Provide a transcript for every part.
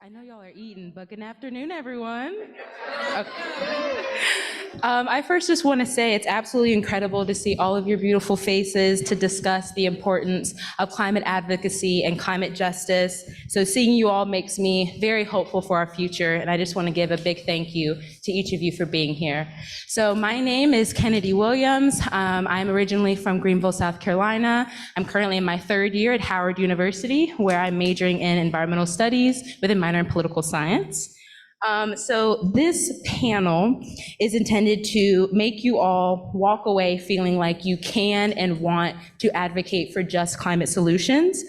I know y'all are eating, but good afternoon, everyone. Okay. I first just want to say it's absolutely incredible to see all of your beautiful faces to discuss the importance of climate advocacy and climate justice. So seeing you all makes me very hopeful for our future, and I just want to give a big thank you to each of you for being here. So my name is Kennedy Williams. I'm originally from Greenville, South Carolina. I'm currently in my third year at Howard University, where I'm majoring in environmental studies with a minor in political science. So this panel is intended to make you all walk away feeling like you can and want to advocate for just climate solutions.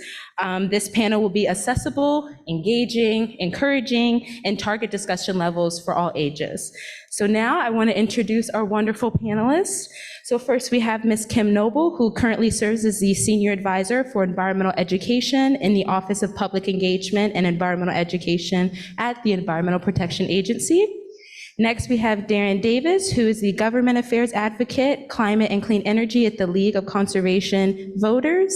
This panel will be accessible, engaging, encouraging, and target discussion levels for all ages. So now I want to introduce our wonderful panelists. So first we have Ms. Kim Noble, who currently serves as the Senior Advisor for Environmental Education in the Office of Public Engagement and Environmental Education at the Environmental Protection Agency. Next, we have Darren Davis, who is the Government Affairs Advocate, Climate and Clean Energy at the League of Conservation Voters.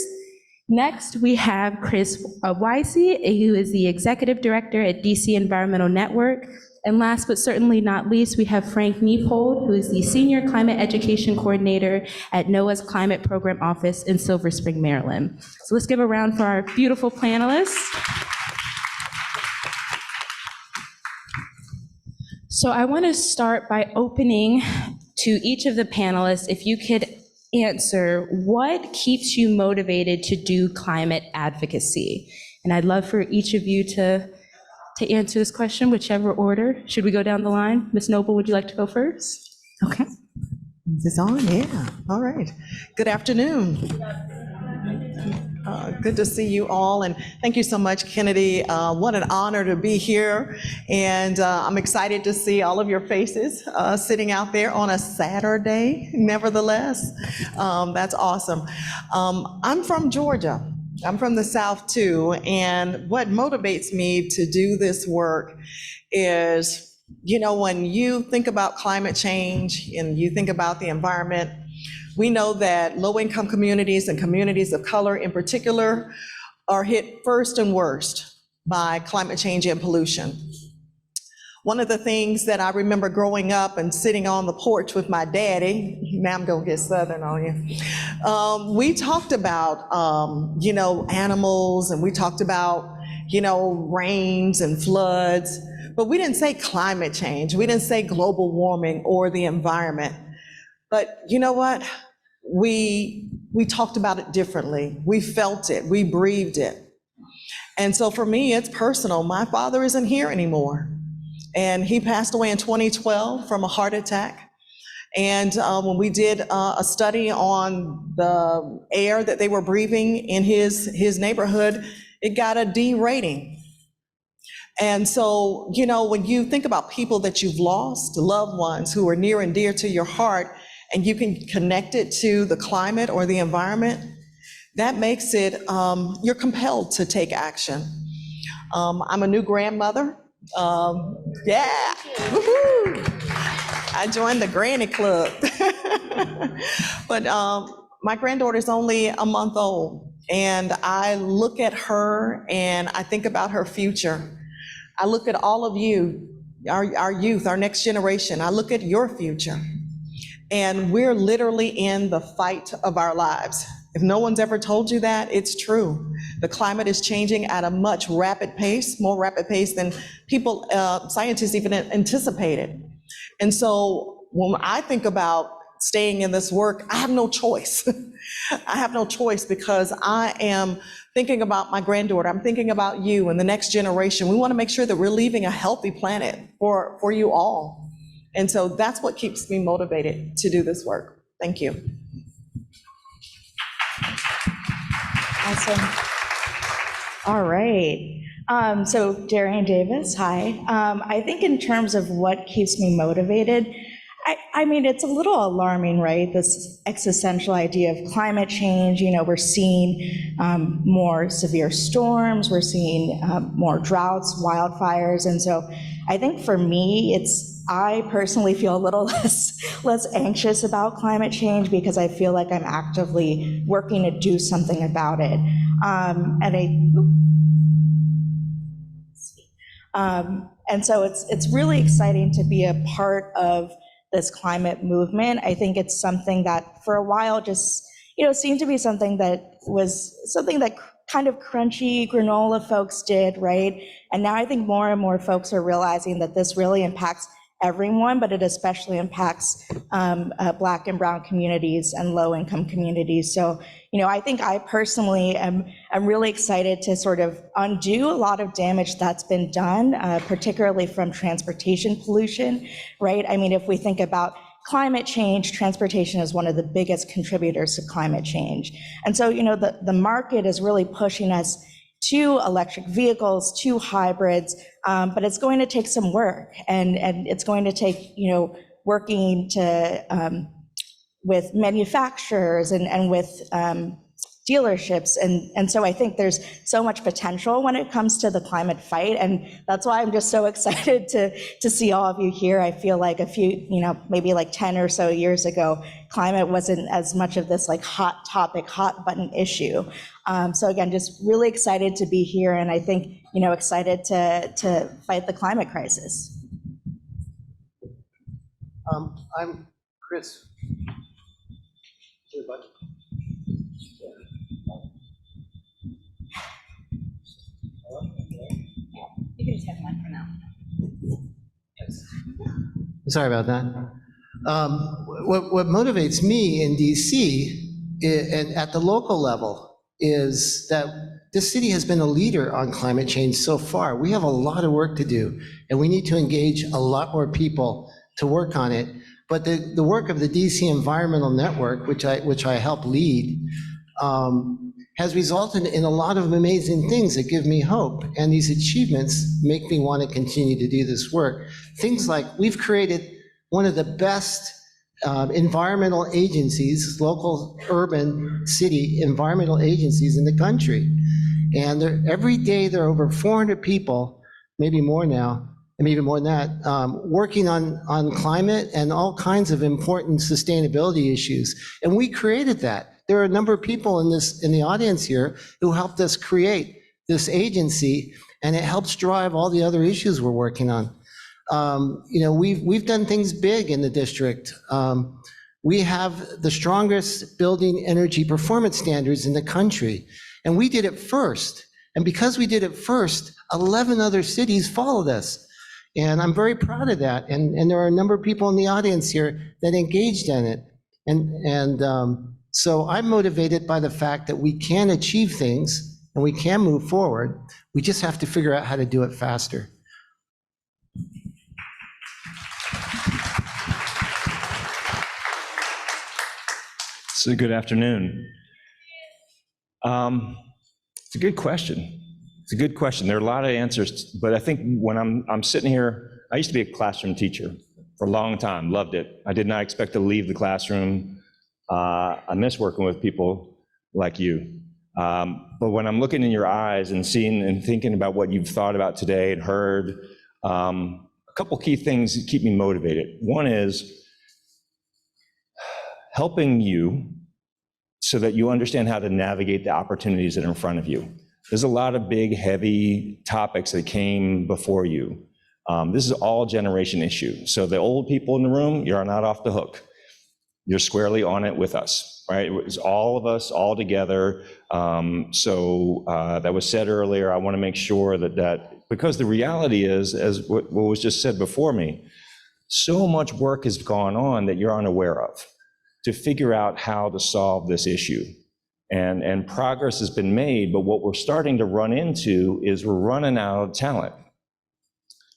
Next, we have Chris Weissy, who is the Executive Director at DC Environmental Network. And last but certainly not least, we have Frank Niepold, who is the Senior Climate Education Coordinator at NOAA's Climate Program Office in Silver Spring, Maryland. So let's give a round for our beautiful panelists. So I want to start by opening to each of the panelists, if you could answer what keeps you motivated to do climate advocacy? And I'd love for each of you to answer this question, whichever order. Should we go down the line? Ms. Noble, would you like to go first? Okay. Is this on? Yeah. All right. Good afternoon. Good to see you all, and thank you so much, Kennedy. What an honor to be here, and I'm excited to see all of your faces sitting out there on a Saturday, nevertheless. That's awesome. I'm from Georgia. I'm from the South too, and what motivates me to do this work is, you know, when you think about climate change and you think about the environment, we know that low-income communities and communities of color in particular are hit first and worst by climate change and pollution. One of the things that I remember growing up and sitting on the porch with my daddy, now I'm gonna get Southern on you, we talked about, you know, animals, and we talked about, you know, rains and floods, but we didn't say climate change. We didn't say global warming or the environment. But you know what? We talked about it differently. We felt it, we breathed it. And so for me, it's personal. My father isn't here anymore. And he passed away in 2012 from a heart attack. And when we did a study on the air that they were breathing in his neighborhood, it got a D rating. And so, you know, when you think about people that you've lost, loved ones who are near and dear to your heart, and you can connect it to the climate or the environment, that makes it, you're compelled to take action. I'm a new grandmother. Yeah, woohoo! I joined the granny club. But my granddaughter's only a month old, and I look at her and I think about her future. I look at all of you, our youth, our next generation. I look at your future, and we're literally in the fight of our lives. If no one's ever told you that, it's true. The climate is changing at a much rapid pace, more rapid pace than people, scientists even anticipated. And so when I think about staying in this work, I have no choice. I have no choice because I am thinking about my granddaughter. I'm thinking about you and the next generation. We want to make sure that we're leaving a healthy planet for you all. And so that's what keeps me motivated to do this work. Thank you. Awesome. All right. So Darren Davis, hi. I think in terms of what keeps me motivated, I mean, it's a little alarming, right? This existential idea of climate change. You know, we're seeing more severe storms, we're seeing more droughts, wildfires. And so I think for me, I personally feel a little less anxious about climate change because I feel like I'm actively working to do something about it. And so it's really exciting to be a part of this climate movement. I think it's something that for a while just, seemed to be something that kind of crunchy granola folks did, right? And now I think more and more folks are realizing that this really impacts everyone, but it especially impacts Black and Brown communities and low-income communities. So, I think I personally am really excited to sort of undo a lot of damage that's been done, particularly from transportation pollution, right? I mean, if we think about climate change, transportation is one of the biggest contributors to climate change. And so, the market is really pushing us to electric vehicles, to hybrids, but it's going to take some work, and it's going to take, working to with manufacturers and with dealerships. And so I think there's so much potential when it comes to the climate fight. And that's why I'm just so excited to see all of you here. I feel like a few, maybe like 10 or so years ago, climate wasn't as much of this like hot topic, hot button issue. So again, just really excited to be here. And I think, excited to fight the climate crisis. I'm Chris. You can just have one for now. Sorry about that. What motivates me in DC and at the local level is that this city has been a leader on climate change so far. We have a lot of work to do, and we need to engage a lot more people to work on it. But the work of the DC Environmental Network, which I help lead, has resulted in a lot of amazing things that give me hope. And these achievements make me want to continue to do this work. Things like we've created one of the best environmental agencies, local, urban, city environmental agencies in the country. And every day there are over 400 people, maybe more now, and even more than that, working on climate and all kinds of important sustainability issues. And we created that. There are a number of people in the audience here who helped us create this agency, and it helps drive all the other issues we're working on. We've done things big in the district. We have the strongest building energy performance standards in the country, and we did it first. And because we did it first, 11 other cities followed us. And I'm very proud of that. And there are a number of people in the audience here that engaged in it. So I'm motivated by the fact that we can achieve things and we can move forward. We just have to figure out how to do it faster. So good afternoon. It's a good question. It's a good question. There are a lot of answers, but I think when I'm sitting here, I used to be a classroom teacher for a long time, loved it. I did not expect to leave the classroom. I miss working with people like you. But when I'm looking in your eyes and seeing and thinking about what you've thought about today and heard, a couple key things that keep me motivated. One is helping you so that you understand how to navigate the opportunities that are in front of you. There's a lot of big, heavy topics that came before you. This is all generation issue. So the old people in the room, you're not off the hook. You're squarely on it with us, right? It was all of us, all together. That was said earlier, I want to make sure that because the reality is, as what was just said before me, so much work has gone on that you're unaware of to figure out how to solve this issue. And progress has been made, but what we're starting to run into is we're running out of talent.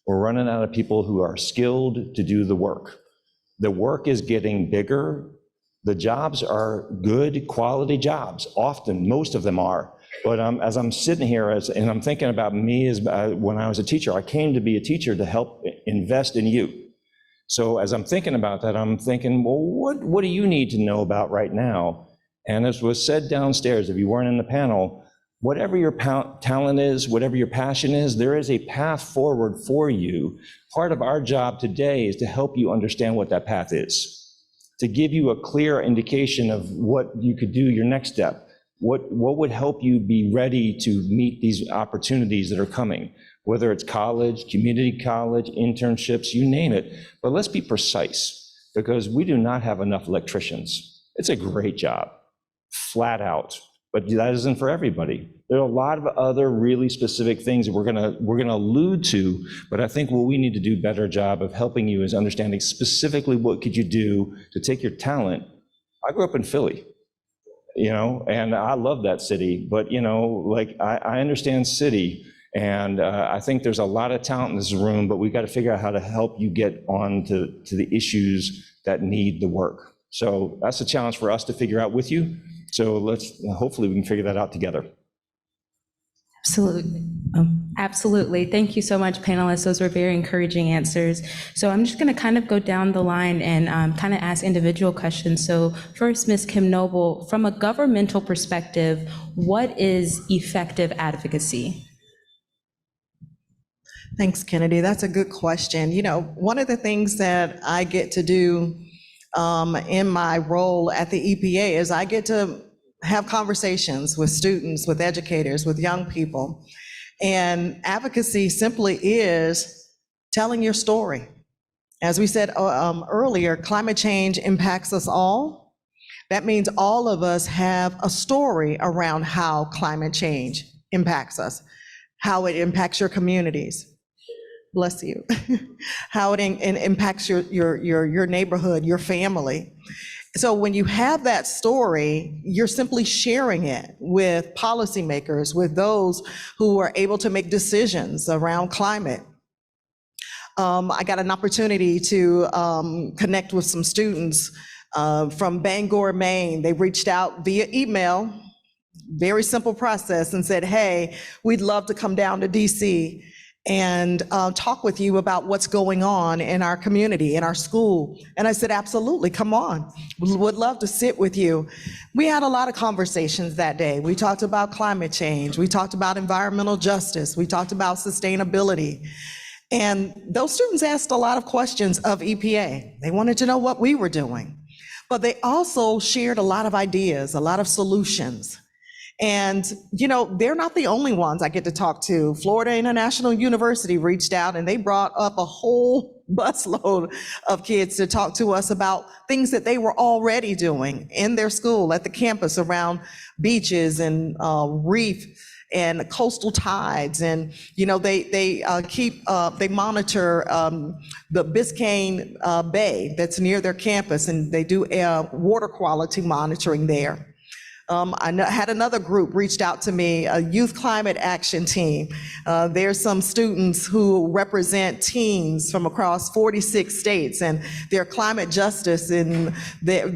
We're running out of people who are skilled to do the work. The work is getting bigger. The jobs are good quality jobs. Often, most of them are. But as I'm sitting here and I'm thinking about me as when I was a teacher, I came to be a teacher to help invest in you. So as I'm thinking about that, I'm thinking, well, what do you need to know about right now? And as was said downstairs, if you weren't in the panel, whatever your talent is, whatever your passion is, there is a path forward for you. Part of our job today is to help you understand what that path is, to give you a clear indication of what you could do your next step. What would help you be ready to meet these opportunities that are coming? Whether it's college, community college, internships, you name it. But let's be precise, because we do not have enough electricians. It's a great job, flat out, but that isn't for everybody. There are a lot of other really specific things that we're gonna allude to, but I think what we need to do a better job of helping you is understanding specifically what could you do to take your talent. I grew up in Philly, and I love that city, but I understand city, and I think there's a lot of talent in this room, but we got to figure out how to help you get on to the issues that need the work. So that's a challenge for us to figure out with you. So hopefully we can figure that out together. Absolutely. Absolutely. Thank you so much, panelists. Those were very encouraging answers. So I'm just going to kind of go down the line and kind of ask individual questions. So first, Ms. Kim Noble, from a governmental perspective, what is effective advocacy? Thanks, Kennedy. That's a good question. One of the things that I get to do in my role at the EPA is I get to have conversations with students, with educators, with young people. And advocacy simply is telling your story. As we said earlier, climate change impacts us all. That means all of us have a story around how climate change impacts us, how it impacts your communities. Bless you. How it impacts your neighborhood, your family. So when you have that story, you're simply sharing it with policymakers, with those who are able to make decisions around climate. I got an opportunity to connect with some students from Bangor, Maine. They reached out via email, very simple process, and said, hey, we'd love to come down to DC and talk with you about what's going on in our community, in our school. And I said, absolutely, come on. We would love to sit with you. We had a lot of conversations that day. We talked about climate change. We talked about environmental justice. We talked about sustainability. And those students asked a lot of questions of EPA. They wanted to know what we were doing. But they also shared a lot of ideas, a lot of solutions. And, they're not the only ones I get to talk to. Florida International University reached out and they brought up a whole busload of kids to talk to us about things that they were already doing in their school, at the campus, around beaches and reef and coastal tides. And, they monitor the Biscayne Bay that's near their campus, and they do water quality monitoring there. I had another group reached out to me, a youth climate action team. There's some students who represent teens from across 46 states, and their climate justice, and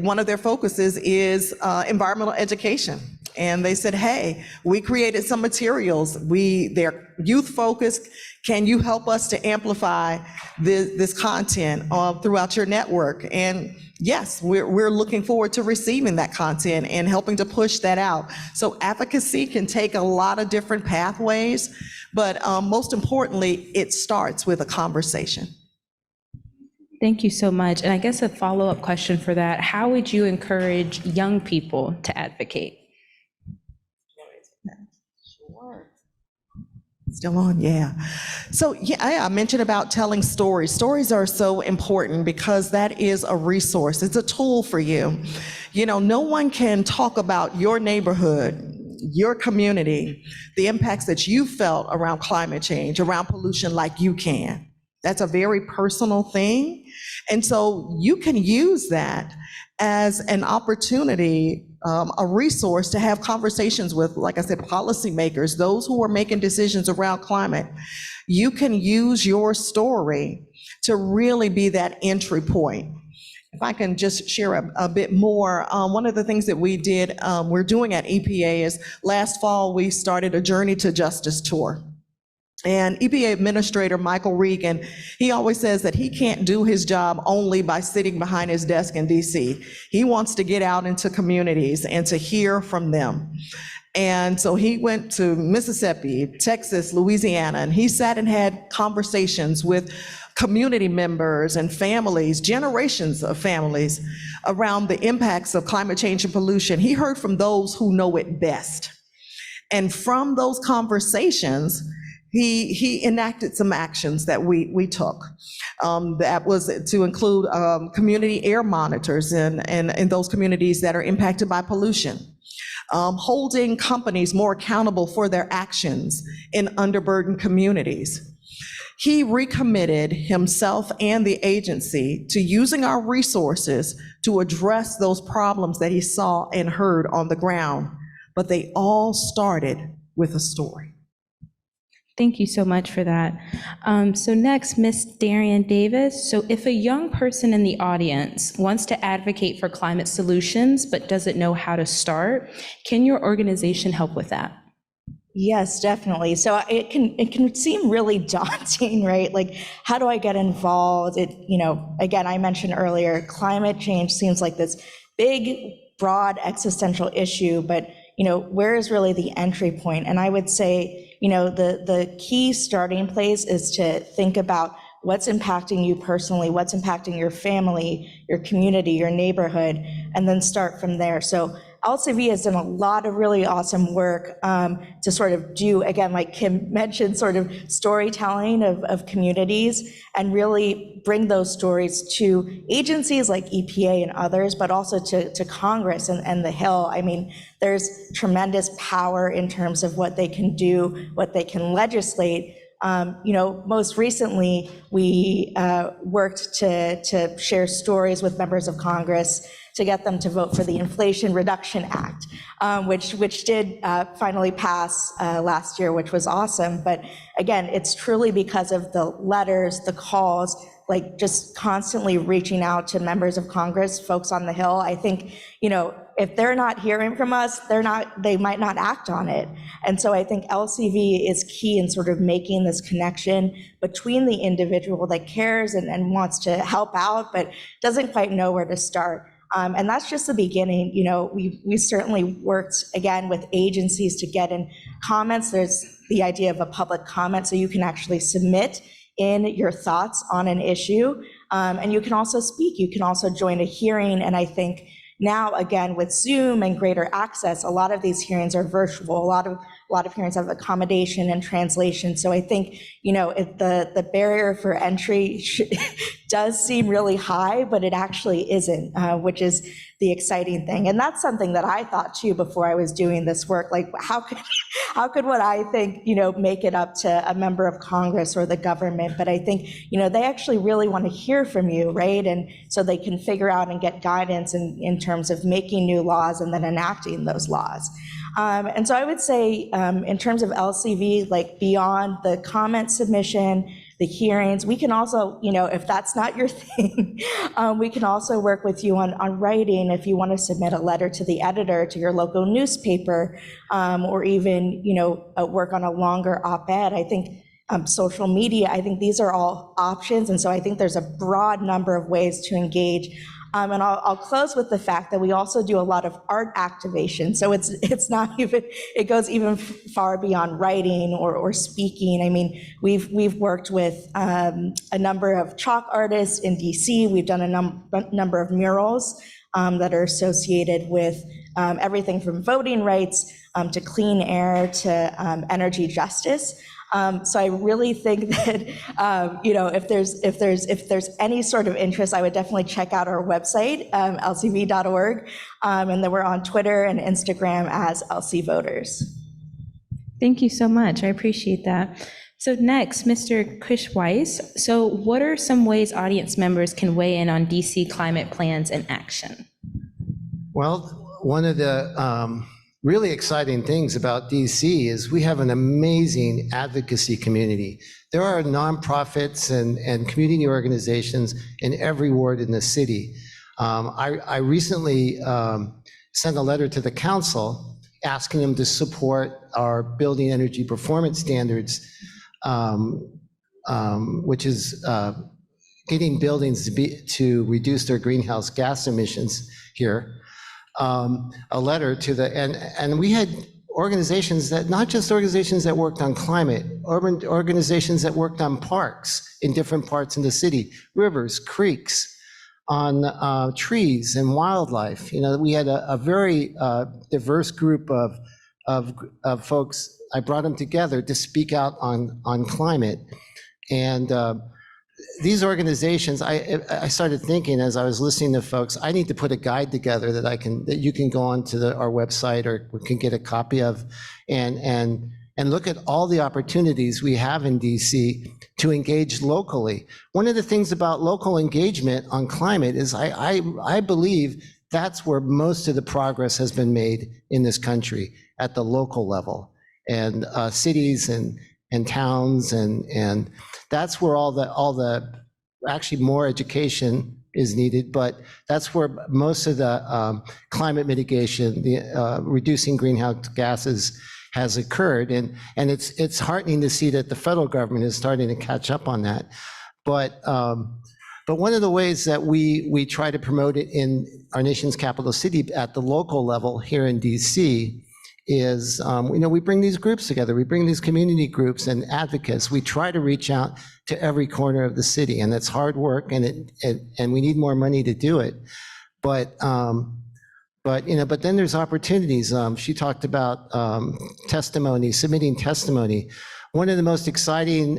one of their focuses is environmental education. And they said, hey, we created some materials. They're youth focused. Can you help us to amplify this content throughout your network? And yes, we're looking forward to receiving that content and helping to push that out. So advocacy can take a lot of different pathways, but most importantly, it starts with a conversation. Thank you so much. And I guess a follow-up question for that, how would you encourage young people to advocate? Still on, yeah. So yeah, I mentioned about telling stories. Stories are so important because that is a resource. It's a tool for you. No one can talk about your neighborhood, your community, the impacts that you felt around climate change, around pollution, like you can. That's a very personal thing. And so you can use that as an opportunity, a resource to have conversations with, like I said, policymakers, those who are making decisions around climate. You can use your story to really be that entry point. If I can just share a bit more, one of the things that we're doing at EPA is last fall, we started a Journey to Justice tour. And EPA Administrator Michael Regan, he always says that he can't do his job only by sitting behind his desk in DC. He wants to get out into communities and to hear from them. And so he went to Mississippi, Texas, Louisiana, and he sat and had conversations with community members and families, generations of families, around the impacts of climate change and pollution. He heard from those who know it best. And from those conversations, he enacted some actions that we took. That was to include community air monitors in those communities that are impacted by pollution. Holding companies more accountable for their actions in underburdened communities. He recommitted himself and the agency to using our resources to address those problems that he saw and heard on the ground. But they all started with a story. Thank you so much for that. So next, Ms. Darian Davis. So if a young person in the audience wants to advocate for climate solutions but doesn't know how to start, can your organization help with that? Yes, definitely. So it can seem really daunting, right? Like, how do I get involved? Again, I mentioned earlier, climate change seems like this big, broad existential issue, but where is really the entry point? And I would say, the key starting place is to think about what's impacting you personally, what's impacting your family, your community, your neighborhood, and then start from there. So LCV has done a lot of really awesome work to sort of do, again, like Kim mentioned, sort of storytelling of communities and really bring those stories to agencies like EPA and others, but also to Congress and the Hill. I mean, there's tremendous power in terms of what they can do, what they can legislate. Most recently, we worked to share stories with members of Congress to get them to vote for the Inflation Reduction Act, which did finally pass last year, which was awesome. But again, it's truly because of the letters, the calls, like just constantly reaching out to members of Congress, folks on the Hill. I think, if they're not hearing from us, they might not act on it. And so I think LCV is key in sort of making this connection between the individual that cares and wants to help out, but doesn't quite know where to start. And that's just the beginning. We certainly worked, again, with agencies to get in comments. There's the idea of a public comment, so you can actually submit in your thoughts on an issue. And you can also speak. You can also join a hearing. And I think now, again, with Zoom and greater access, a lot of these hearings are virtual. A lot of hearings have accommodation and translation. So I think, if the barrier for entry does seem really high, but it actually isn't, which is the exciting thing. And that's something that I thought too before I was doing this work. Like, how could what I think, make it up to a member of Congress or the government? But I think, they actually really want to hear from you, right? And so they can figure out and get guidance in terms of making new laws and then enacting those laws. And so I would say, in terms of LCV, like beyond the comment submission, the hearings, we can also, if that's not your thing, we can also work with you on writing if you want to submit a letter to the editor, to your local newspaper, or even, work on a longer op-ed. I think social media, I think these are all options. And so I think there's a broad number of ways to engage. And I'll close with the fact that we also do a lot of art activation. So it's not even, it goes even far beyond writing or speaking. I mean, we've worked with a number of chalk artists in DC. We've done a number of murals that are associated with everything from voting rights to clean air to energy justice. So I really think that, if there's any sort of interest, I would definitely check out our website, lcv.org. And then we're on Twitter and Instagram as LC Voters. Thank you so much. I appreciate that. So next, Mr. Chris Weiss. So what are some ways audience members can weigh in on DC climate plans and action? Well, one of the really exciting things about DC is we have an amazing advocacy community. There are nonprofits and community organizations in every ward in the city. I recently sent a letter to the council asking them to support our building energy performance standards, which is getting buildings to reduce their greenhouse gas emissions here. A letter to and we had organizations that, not just organizations that worked on climate, urban organizations that worked on parks in different parts of the city, rivers, creeks, on trees and wildlife. You know, we had a very diverse group of folks. I brought them together to speak out on climate. And these organizations, I started thinking as I was listening to folks, I need to put a guide together that you can go onto our website or we can get a copy of and look at all the opportunities we have in DC to engage locally. One of the things about local engagement on climate is I believe that's where most of the progress has been made in this country, at the local level, and cities and towns, and that's where all the actually more education is needed, but that's where most of the climate mitigation, the reducing greenhouse gases has occurred, and it's heartening to see that the federal government is starting to catch up on that. But one of the ways that we try to promote it in our nation's capital city at the local level here in DC is, we bring these groups together. We bring these community groups and advocates. We try to reach out to every corner of the city, and it's hard work, and we need more money to do it. But then there's opportunities. She talked about testimony, submitting testimony. One of the most exciting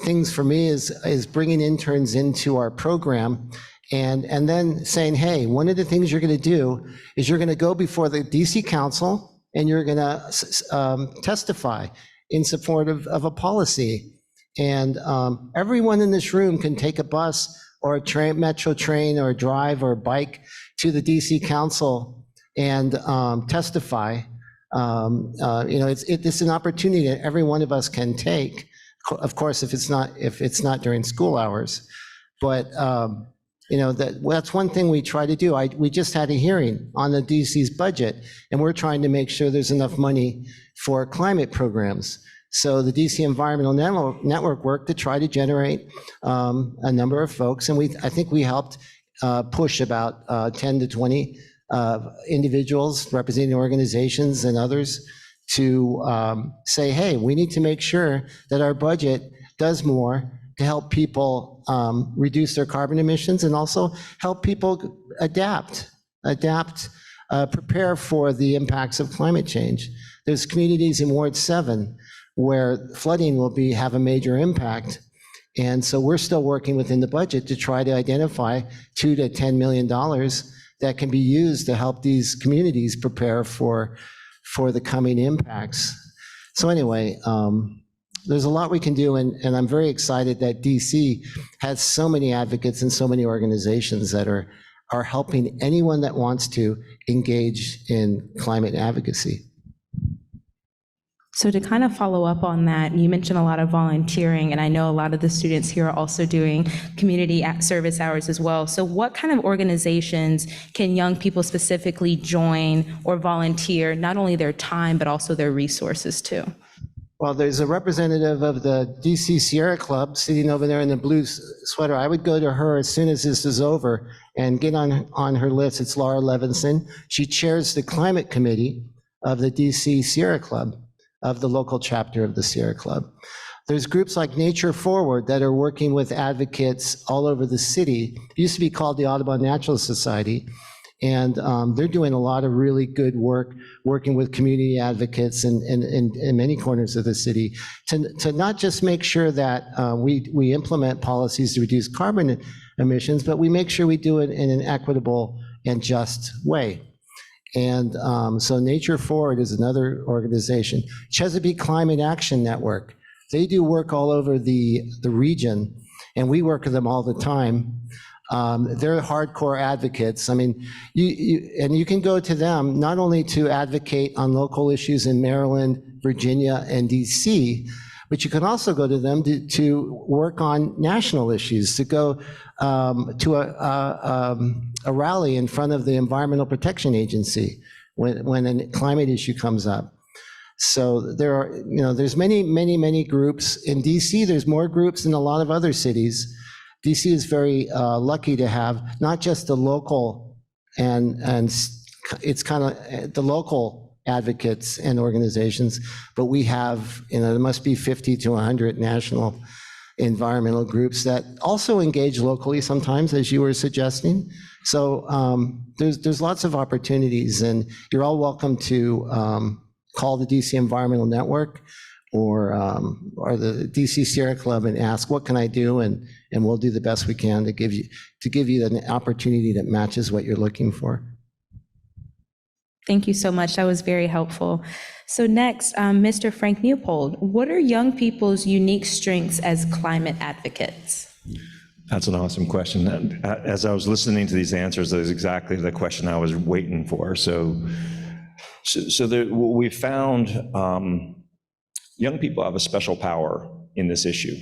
things for me is bringing interns into our program and then saying, hey, one of the things you're going to do is you're going to go before the DC Council and you're going to testify in support of a policy. And everyone in this room can take a bus or a train, metro train, or drive or bike to the DC Council and testify. It's an opportunity that every one of us can take. Of course, if it's not during school hours, but that's one thing we try to do. We just had a hearing on the DC's budget, and we're trying to make sure there's enough money for climate programs. So the DC Environmental Network worked to try to generate a number of folks, and I think we helped push about 10 to 20 individuals representing organizations and others to say, hey, we need to make sure that our budget does more to help people reduce their carbon emissions and also help people adapt, prepare for the impacts of climate change. There's communities in Ward 7 where flooding will have a major impact. And so we're still working within the budget to try to identify $2 to $10 million that can be used to help these communities prepare for the coming impacts. So anyway, there's a lot we can do, and I'm very excited that DC has so many advocates and so many organizations that are helping anyone that wants to engage in climate advocacy. So to kind of follow up on that, you mentioned a lot of volunteering, and I know a lot of the students here are also doing community service hours as well. So what kind of organizations can young people specifically join or volunteer, not only their time, but also their resources to? Well, there's a representative of the DC Sierra Club sitting over there in the blue sweater. I would go to her as soon as this is over and get on her list. It's Laura Levinson. She chairs the climate committee of the DC Sierra Club, of the local chapter of the Sierra Club. There's groups like Nature Forward that are working with advocates all over the city. It used to be called the Audubon Natural Society, and they're doing a lot of really good work, working with community advocates in many corners of the city to not just make sure that we implement policies to reduce carbon emissions, but we make sure we do it in an equitable and just way. And so Nature Forward is another organization. Chesapeake Climate Action Network, they do work all over the region, and we work with them all the time. They're hardcore advocates. I mean, you can go to them not only to advocate on local issues in Maryland, Virginia, and DC, but you can also go to them to work on national issues, to go to a rally in front of the Environmental Protection Agency when a climate issue comes up. So there's many groups. In DC, there's more groups than a lot of other cities. DC is very lucky to have not just the local, and it's kind of the local advocates and organizations, but we have, there must be 50 to 100 national environmental groups that also engage locally sometimes, as you were suggesting. So there's lots of opportunities, and you're all welcome to call the DC Environmental Network or the DC Sierra Club and ask, what can I do? And we'll do the best we can to give you an opportunity that matches what you're looking for. Thank you so much. That was very helpful. So next, Mr. Frank Neupold, what are young people's unique strengths as climate advocates? That's an awesome question. As I was listening to these answers, that was exactly the question I was waiting for. So what we found, young people have a special power in this issue.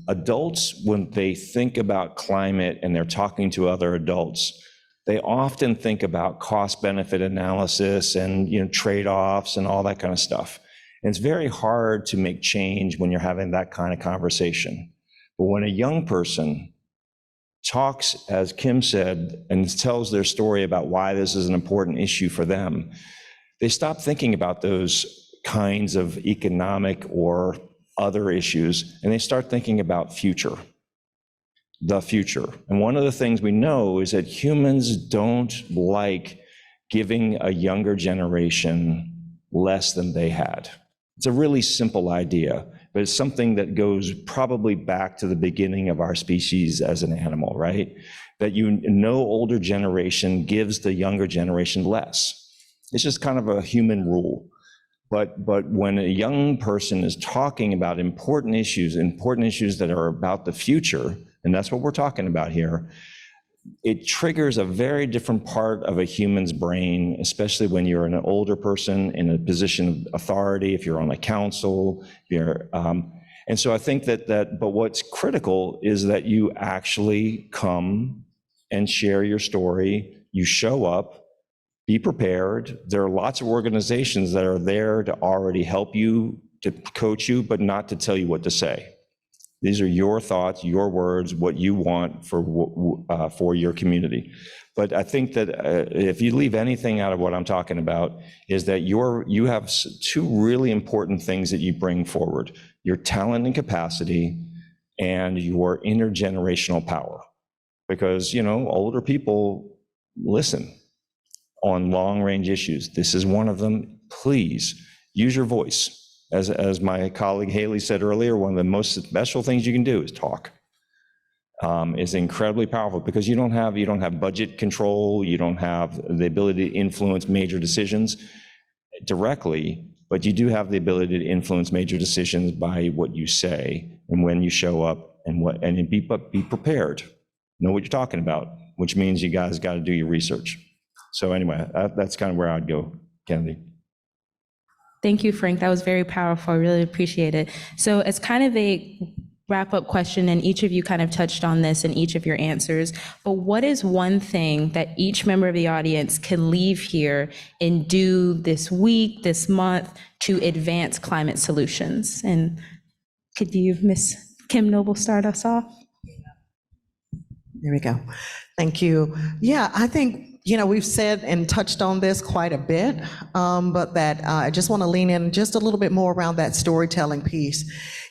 Adults, when they think about climate and they're talking to other adults, they often think about cost-benefit analysis and trade-offs and all that kind of stuff. And it's very hard to make change when you're having that kind of conversation. But when a young person talks, as Kim said, and tells their story about why this is an important issue for them, they stop thinking about those kinds of economic or other issues, and they start thinking about the future. And one of the things we know is that humans don't like giving a younger generation less than they had. It's a really simple idea, but it's something that goes probably back to the beginning of our species as an animal, right? That no older generation gives the younger generation less. It's just kind of a human rule. But when a young person is talking about important issues that are about the future, and that's what we're talking about here, it triggers a very different part of a human's brain, especially when you're an older person in a position of authority, if you're on a council, and so I think but what's critical is that you actually come and share your story, you show up, be prepared. There are lots of organizations that are there to already help you, to coach you, but not to tell you what to say. These are your thoughts, your words, what you want for your community. But I think that if you leave anything out of what I'm talking about, is that you have two really important things that you bring forward: your talent and capacity, and your intergenerational power. Because older people listen on long-range issues. This is one of them. Please use your voice. As my colleague Haley said earlier, one of the most special things you can do is talk. Is incredibly powerful because you don't have budget control, you don't have the ability to influence major decisions directly, but you do have the ability to influence major decisions by what you say and when you show up and be prepared. Know what you're talking about, which means you guys got to do your research. So anyway, that's kind of where I'd go, Kennedy. Thank you, Frank. That was very powerful. I really appreciate it. So as kind of a wrap-up question, and each of you kind of touched on this in each of your answers, but what is one thing that each member of the audience can leave here and do this week, this month, to advance climate solutions? And could you, Ms. Kim Noble, start us off? There we go. Thank you. Yeah, I think, we've said and touched on this quite a bit, but that I just want to lean in just a little bit more around that storytelling piece.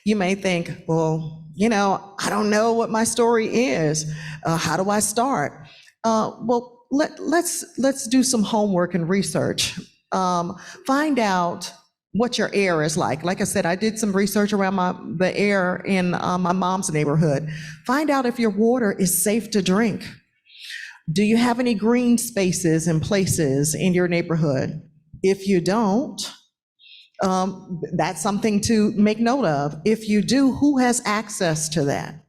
You may think, well, I don't know what my story is. How do I start? Well, let's do some homework and research. Find out what your air is like. Like I said, I did some research around the air in my mom's neighborhood. Find out if your water is safe to drink. Do you have any green spaces and places in your neighborhood? If you don't, that's something to make note of. If you do, who has access to that?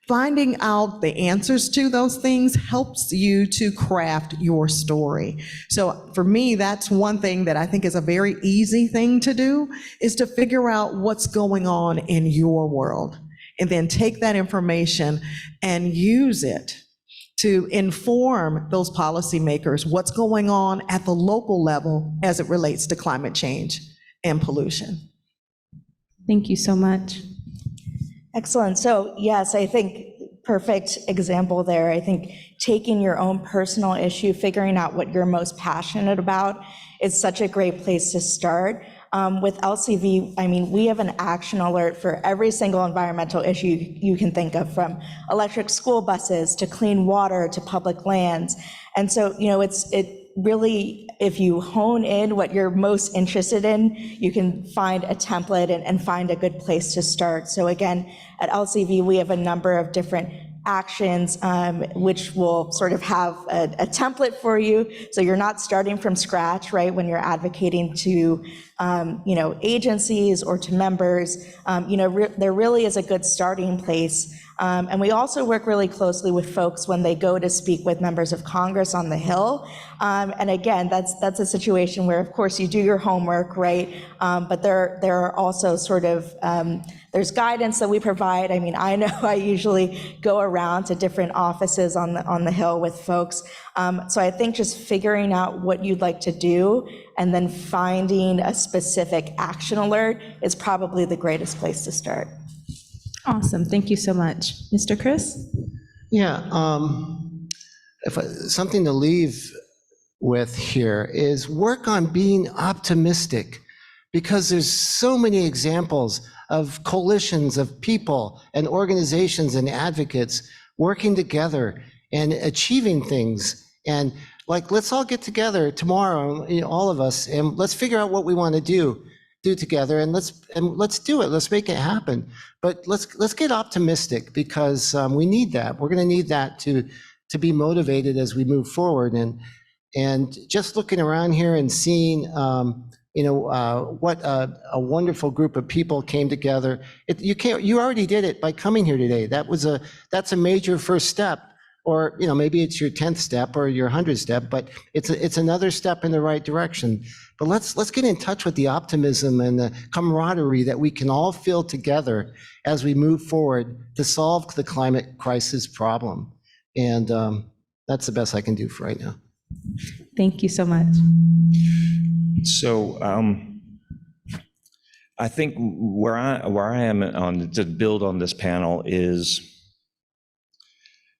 Finding out the answers to those things helps you to craft your story. So for me, that's one thing that I think is a very easy thing to do, is to figure out what's going on in your world, and then take that information and use it to inform those policymakers what's going on at the local level as it relates to climate change and pollution. Thank you so much. Excellent. So yes, I think perfect example there. I think taking your own personal issue, figuring out what you're most passionate about is such a great place to start. With LCV, I mean, we have an action alert for every single environmental issue you can think of, from electric school buses to clean water to public lands. And so, it really, if you hone in what you're most interested in, you can find a template and find a good place to start. So again, at LCV, we have a number of different actions, which will sort of have a template for you. So you're not starting from scratch, right? When you're advocating to, agencies or to members, there really is a good starting place. And we also work really closely with folks when they go to speak with members of Congress on the Hill. And again, that's a situation where, of course, you do your homework, right? But there are also sort of, there's guidance that we provide. I mean, I know I usually go around to different offices on the Hill with folks. So I think just figuring out what you'd like to do and then finding a specific action alert is probably the greatest place to start. Awesome. Thank you so much. Mr. Chris? Yeah, something to leave with here is work on being optimistic, because there's so many examples of coalitions of people and organizations and advocates working together and achieving things. And let's all get together tomorrow, all of us, and let's figure out what we want to do together, and let's do it. Let's make it happen. But let's get optimistic, because we need that. We're going to need that to be motivated as we move forward. And just looking around here and seeing what a wonderful group of people came together. You already did it by coming here today. That's a major first step. Or maybe it's your 10th step or your 100th step, but it's another step in the right direction. But let's get in touch with the optimism and the camaraderie that we can all feel together as we move forward to solve the climate crisis problem. And that's the best I can do for right now. Thank you so much. So I think where I am to build on this panel is,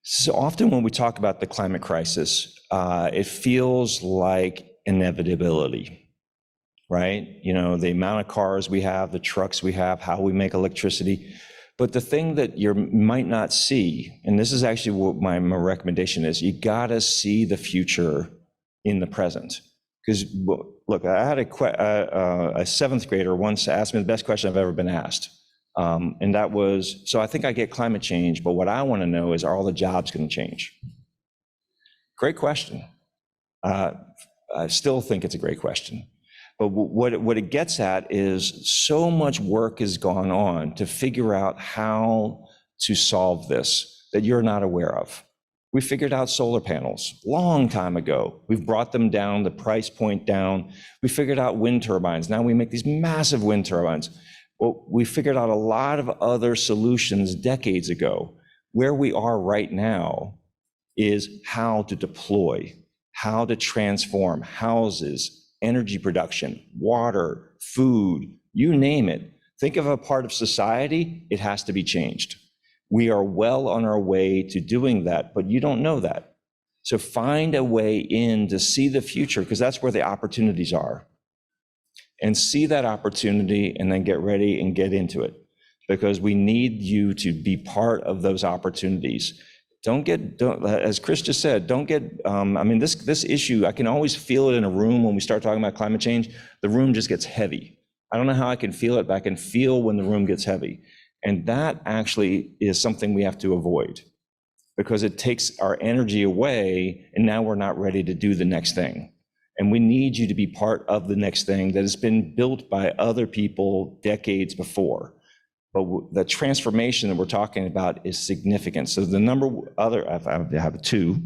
so often when we talk about the climate crisis, it feels like inevitability, right? The amount of cars we have, the trucks we have, how we make electricity. But the thing that you might not see, and this is actually what my recommendation is, you gotta see the future in the present. Because look, I had a seventh grader once asked me the best question I've ever been asked. And that was, so I think I get climate change, but what I want to know is, are all the jobs going to change? Great question. I still think it's a great question. But what it gets at is, so much work has gone on to figure out how to solve this that you're not aware of. We figured out solar panels long time ago. We've brought them down, the price point down. We figured out wind turbines. Now we make these massive wind turbines. Well, we figured out a lot of other solutions decades ago. Where we are right now is how to deploy, how to transform houses, energy production, water, food, you name it. Think of a part of society, it has to be changed. We are well on our way to doing that, but you don't know that. So find a way in to see the future, because that's where the opportunities are. And see that opportunity and then get ready and get into it, because we need you to be part of those opportunities. Don't, as Chris just said, don't get, this issue, I can always feel it in a room when we start talking about climate change. The room just gets heavy. I don't know how I can feel it, but I can feel when the room gets heavy. And that actually is something we have to avoid, because it takes our energy away, and now we're not ready to do the next thing. And we need you to be part of the next thing that has been built by other people decades before. But the transformation that we're talking about is significant. So the I have two,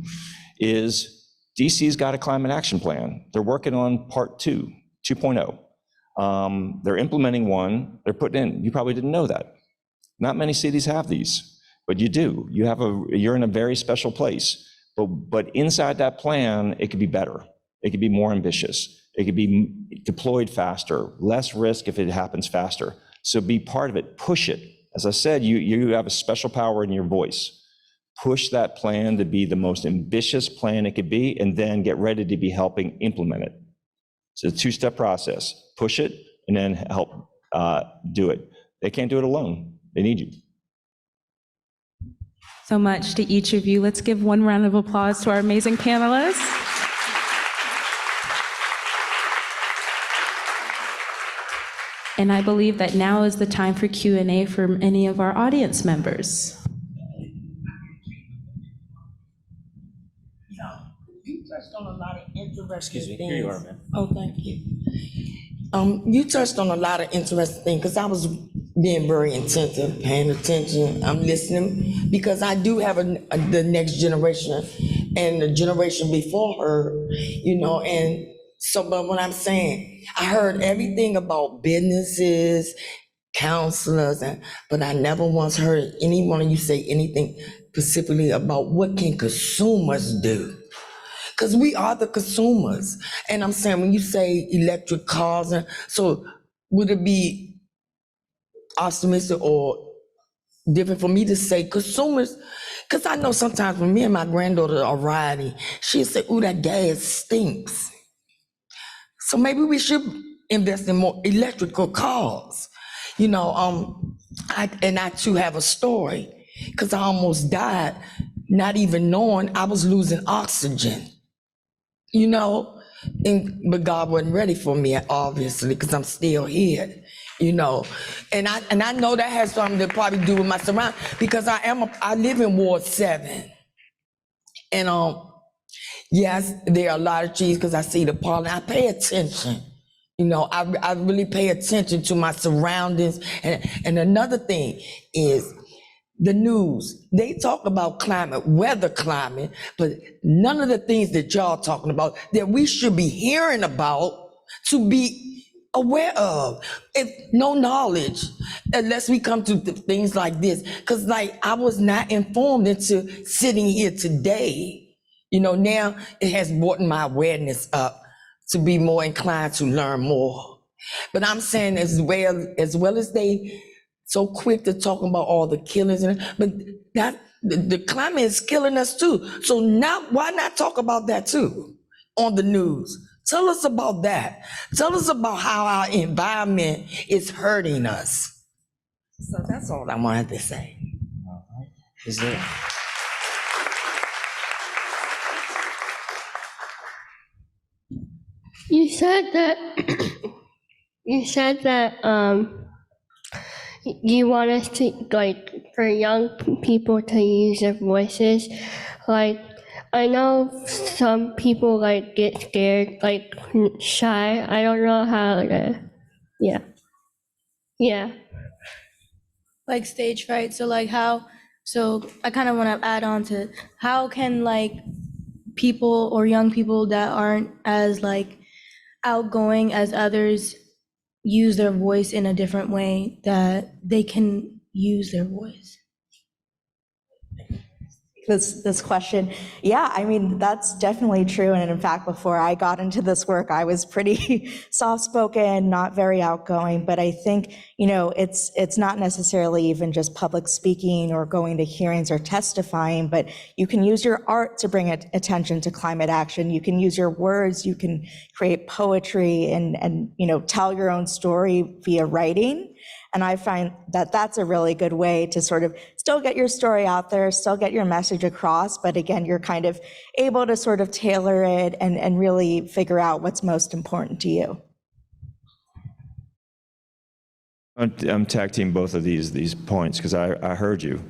is DC's got a climate action plan. They're working on part 2.0. They're implementing one, they're putting in, you probably didn't know that. Not many cities have these, but you do. You're in a very special place. But inside that plan, it could be better. It could be more ambitious. It could be deployed faster, less risk if it happens faster. So be part of it, push it. As I said, you have a special power in your voice. push that plan to be the most ambitious plan it could be, and then get ready to be helping implement it. It's a two-step process. Push it and then help do it. They can't do it alone. They need you. So much to each of you. Let's give one round of applause to our amazing panelists. And I believe that now is the time for Q&A from any of our audience members. You touched on a lot of interesting things. Here you are, man. Oh, thank you. You touched on a lot of interesting things, because I was being very attentive, paying attention. I'm listening, because I do have the next generation and the generation before her, you know, and so, but what I'm saying, I heard everything about businesses, counselors, but I never once heard any one of you say anything specifically about what can consumers do. Because we are the consumers. And I'm saying, when you say electric cars, so would it be optimistic or different for me to say consumers? Because I know sometimes when me and my granddaughter are riding, she'll say, ooh, that gas stinks. So maybe we should invest in more electrical cars. You know, I too have a story, because I almost died, not even knowing I was losing oxygen. You know, but God wasn't ready for me, obviously, because I'm still here, you know. And I know that has something to probably do with my surroundings, because I live in Ward 7. And yes, there are a lot of trees, because I see the pollen. I pay attention. You know, I really pay attention to my surroundings. And another thing is, the news, they talk about climate, weather climate, but none of the things that y'all talking about that we should be hearing about to be aware of. If no knowledge, unless we come to things like this. Because like, I was not informed into sitting here today. You know, now it has brought my awareness up to be more inclined to learn more. But I'm saying as well as they so quick to talk about all the killings, but that the climate is killing us too. So now, why not talk about that too on the news? Tell us about that. Tell us about how our environment is hurting us. So that's all I wanted to say. Is there? You said that you want us to, like, for young people to use their voices. Like, I know some people like get scared, like shy. I don't know how to, yeah. Like stage fright. So like how, so I kind of want to add on to how can like people or young people that aren't as like outgoing as others use their voice in a different way that they can use their voice? This question. Yeah, I mean, that's definitely true. And in fact, before I got into this work, I was pretty soft-spoken, not very outgoing. But I think, you know, it's not necessarily even just public speaking or going to hearings or testifying, but you can use your art to bring attention to climate action. You can use your words, you can create poetry and you know, tell your own story via writing. And I find that that's a really good way to sort of still get your story out there, still get your message across, but again, you're kind of able to sort of tailor it and really figure out what's most important to you. I'm tag team both of these points, because I heard you.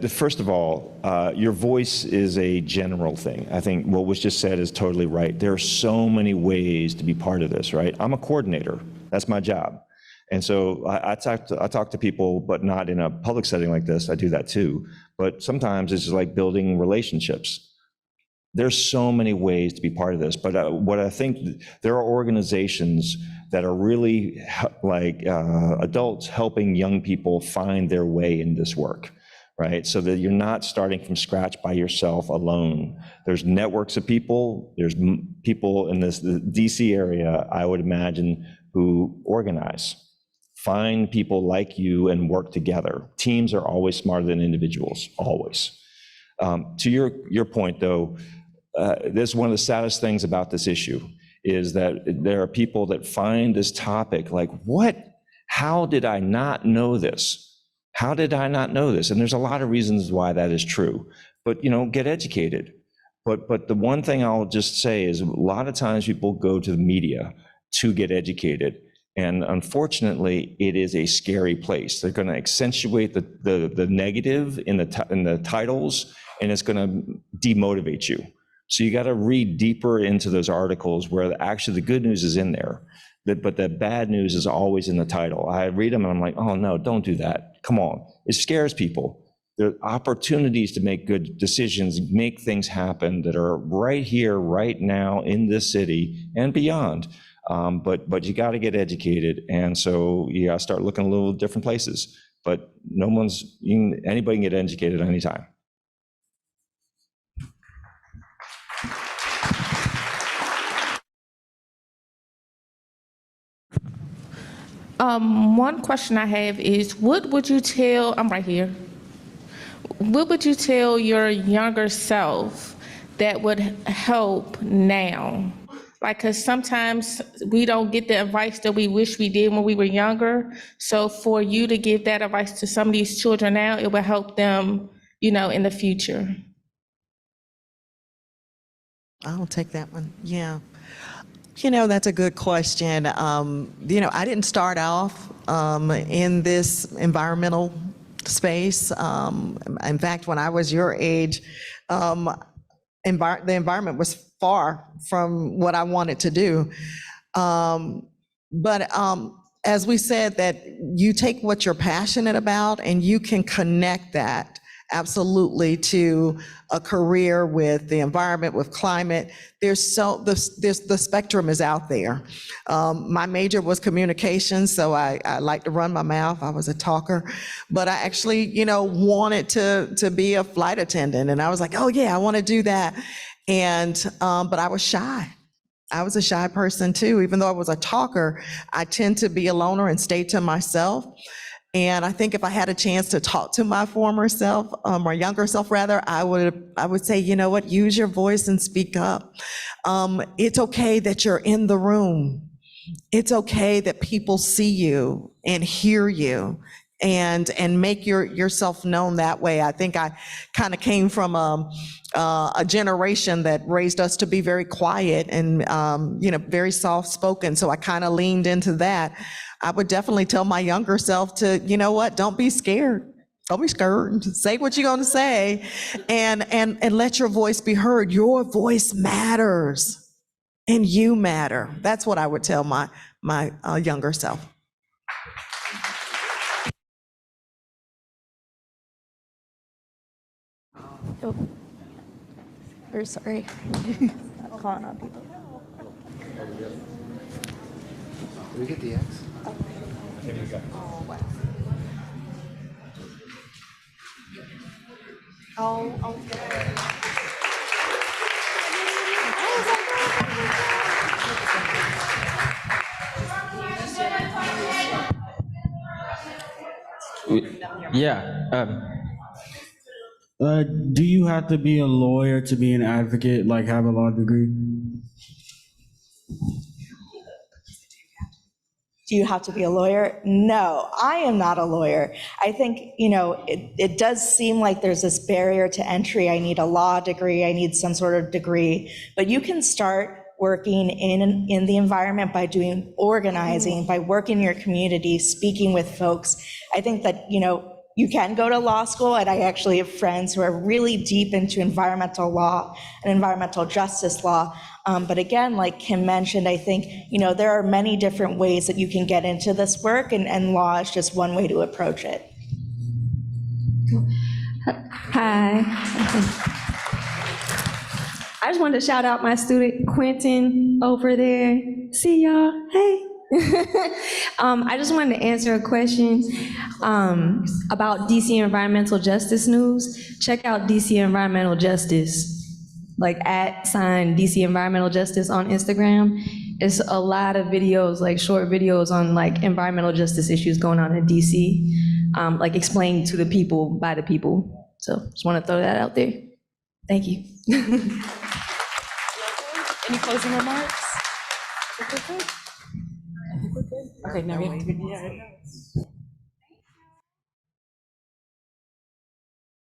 First of all, your voice is a general thing. I think what was just said is totally right. There are so many ways to be part of this, right? I'm a coordinator. That's my job. And so I talk to people, but not in a public setting like this. I do that too. But sometimes it's just like building relationships. There's so many ways to be part of this. But what I think, there are organizations that are really like adults helping young people find their way in this work, right? So that you're not starting from scratch by yourself alone. There's networks of people. There's people in the DC area, I would imagine, who organize Find people like you and work together. Teams are always smarter than individuals, always. To your point, though, this is one of the saddest things about this issue, is that there are people that find this topic like, what? How did I not know this? How did I not know this? And there's a lot of reasons why that is true. But, get educated. But the one thing I'll just say is a lot of times people go to the media to get educated. And unfortunately, it is a scary place. They're going to accentuate the negative in the titles, and it's going to demotivate you. So you got to read deeper into those articles where actually the good news is in there, but the bad news is always in the title. I read them and I'm like, oh no, don't do that. Come on. It scares people. There are opportunities to make good decisions, make things happen that are right here, right now in this city and beyond. But you got to get educated. And so you got to start looking a little different places. But anybody can get educated anytime. One question I have is, what would you tell, I'm right here, what would you tell your younger self that would help now? Like, because sometimes we don't get the advice that we wish we did when we were younger. So for you to give that advice to some of these children now, it will help them, in the future. I'll take that one. Yeah. That's a good question. I didn't start off in this environmental space. In fact, when I was your age, the environment was far from what I wanted to do. But as we said, that you take what you're passionate about and you can connect that absolutely to a career with the environment, with climate. The spectrum is out there. My major was communications, so I like to run my mouth. I was a talker, but I actually, wanted to be a flight attendant, and I was like, oh yeah, I want to do that. And but I was shy. I was a shy person too. Even though I was a talker, I tend to be a loner and stay to myself. And I think if I had a chance to talk to my former self, or younger self rather, I would say, you know what, use your voice and speak up. It's okay that you're in the room. It's okay that people see you and hear you and make yourself known that way. I think I kind of came from a generation that raised us to be very quiet and, very soft-spoken. So I kind of leaned into that. I would definitely tell my younger self to, don't be scared. Don't be scared. Say what you're going to say and let your voice be heard. Your voice matters and you matter. That's what I would tell my younger self. Oh, we're sorry. Calling on people. Did we get the X? There you go. Yeah. Do you have to be a lawyer to be an advocate, like have a law degree? Do you have to be a lawyer? No, I am not a lawyer. I think, it does seem like there's this barrier to entry. I need a law degree, I need some sort of degree, but you can start working in the environment by doing organizing, by working in your community, speaking with folks. I think that, you can go to law school, and I actually have friends who are really deep into environmental law and environmental justice law. But again, like Kim mentioned, I think, there are many different ways that you can get into this work, and law is just one way to approach it. Hi. I just wanted to shout out my student Quentin over there. See y'all, hey. I just wanted to answer a question about DC Environmental Justice News. Check out DC Environmental Justice, like @ DC Environmental Justice on Instagram. it's a lot of videos, like short videos on like environmental justice issues going on in DC, like explained to the people by the people. So just want to throw that out there. Thank you. Any closing remarks? Okay, now we have to.